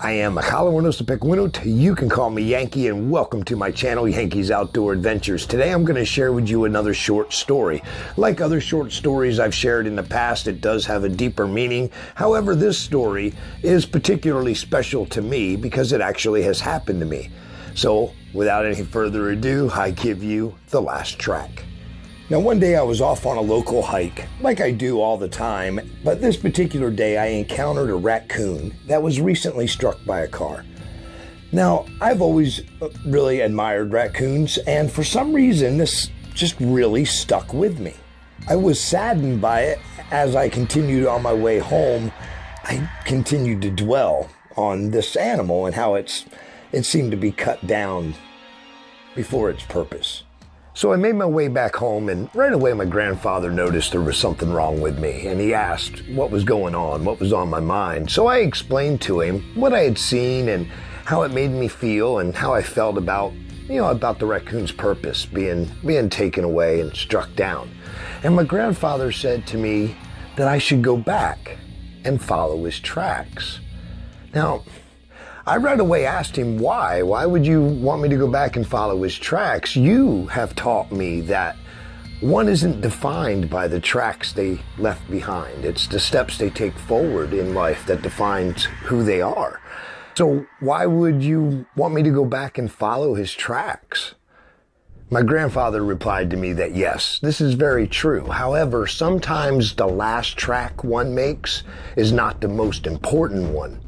I am a Colorado Pequeno. You can call me Yankee, and welcome to my channel, Yankees Outdoor Adventures. Today I'm going to share with you another short story. Like other short stories I've shared in the past, it does have a deeper meaning. However, this story is particularly special to me because it actually has happened to me. So, without any further ado, I give you the last track. Now, one day I was off on a local hike, like I do all the time, but this particular day I encountered a raccoon that was recently struck by a car. Now, I've always really admired raccoons, and for some reason this just really stuck with me. I was saddened by it. As I continued on my way home, I continued to dwell on this animal and how it seemed to be cut down before its purpose. So I made my way back home, and right away my grandfather noticed there was something wrong with me, and he asked what was going on, what was on my mind. So I explained to him what I had seen and how it made me feel and how I felt about the raccoon's purpose being taken away and struck down. And my grandfather said to me that I should go back and follow his tracks. Now, I right away asked him why. Why would you want me to go back and follow his tracks? You have taught me that one isn't defined by the tracks they left behind. It's the steps they take forward in life that defines who they are. So why would you want me to go back and follow his tracks? My grandfather replied to me that yes, this is very true. However, sometimes the last track one makes is not the most important one.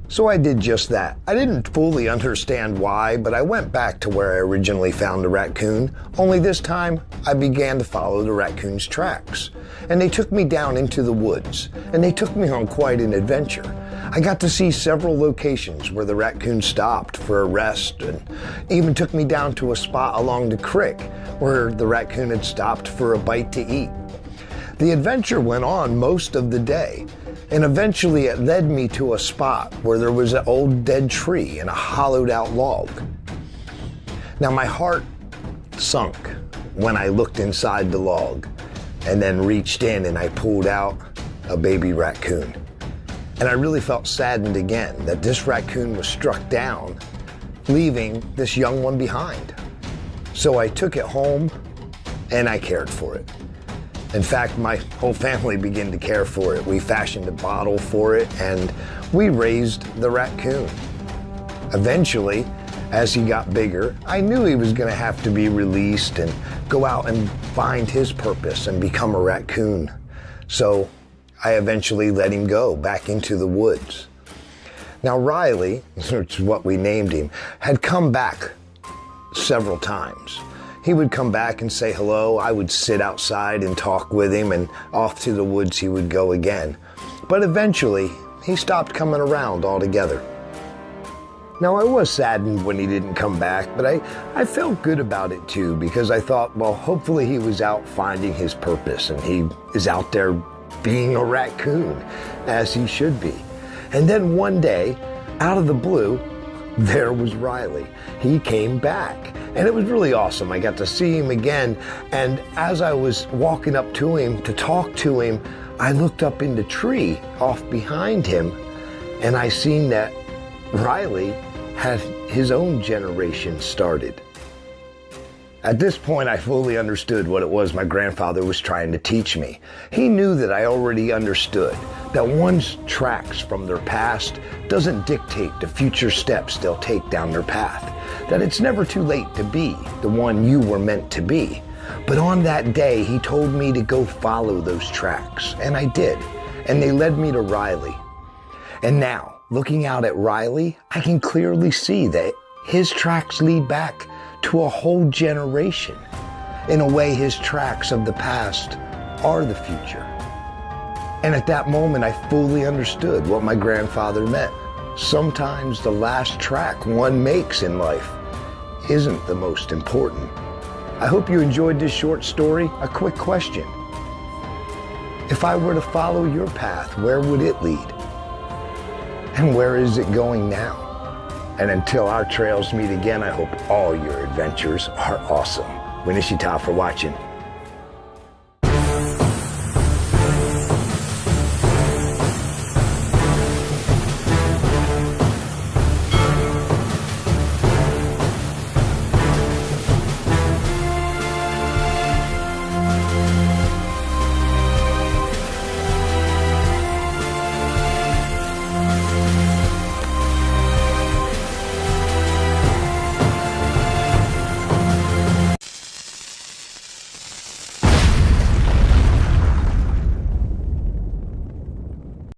So I did just that. I didn't fully understand why, but I went back to where I originally found the raccoon, only this time I began to follow the raccoon's tracks. And they took me down into the woods, and they took me on quite an adventure. I got to see several locations where the raccoon stopped for a rest, and even took me down to a spot along the creek where the raccoon had stopped for a bite to eat. The adventure went on most of the day, and eventually it led me to a spot where there was an old dead tree and a hollowed out log. Now my heart sunk when I looked inside the log and then reached in and I pulled out a baby raccoon. And I really felt saddened again that this raccoon was struck down, leaving this young one behind. So I took it home and I cared for it. In fact, my whole family began to care for it. We fashioned a bottle for it, and we raised the raccoon. Eventually, as he got bigger, I knew he was going to have to be released and go out and find his purpose and become a raccoon. So I eventually let him go back into the woods. Now Riley, which is what we named him, had come back several times. He would come back and say hello. I would sit outside and talk with him, and off to the woods he would go again. But eventually, he stopped coming around altogether. Now, I was saddened when he didn't come back, but I felt good about it too, because I thought, well, hopefully he was out finding his purpose, and he is out there being a raccoon, as he should be. And then one day, out of the blue, there was Riley. He came back, and it was really awesome. I got to see him again, and as I was walking up to him to talk to him, I looked up in the tree off behind him, and I seen that Riley had his own generation started. At this point, I fully understood what it was my grandfather was trying to teach me. He knew that I already understood that one's tracks from their past doesn't dictate the future steps they'll take down their path. That it's never too late to be the one you were meant to be. But on that day, he told me to go follow those tracks, and I did. And they led me to Riley. And now, looking out at Riley, I can clearly see that his tracks lead back to a whole generation. In a way, his tracks of the past are the future. And at that moment, I fully understood what my grandfather meant. Sometimes the last track one makes in life isn't the most important. I hope you enjoyed this short story. A quick question. If I were to follow your path, where would it lead? And where is it going now? And until our trails meet again, I hope all your adventures are awesome. Winishita for watching.